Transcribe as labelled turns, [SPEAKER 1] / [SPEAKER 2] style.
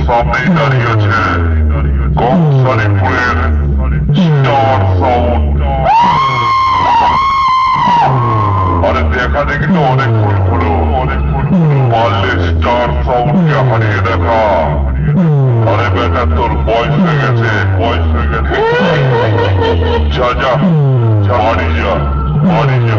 [SPEAKER 1] সামনেই দাঁড়িয়ে আছে কংসারীপুরের স্টার সাউন্ড। আরে দেখা দেখি তো অনেকক্ষণ হলো, পারলে স্টার সাউন্ডকে হারিয়ে দেখা। আরে বেটা তোর বয়স হয়ে গেছে, যা যা বাড়ি যা।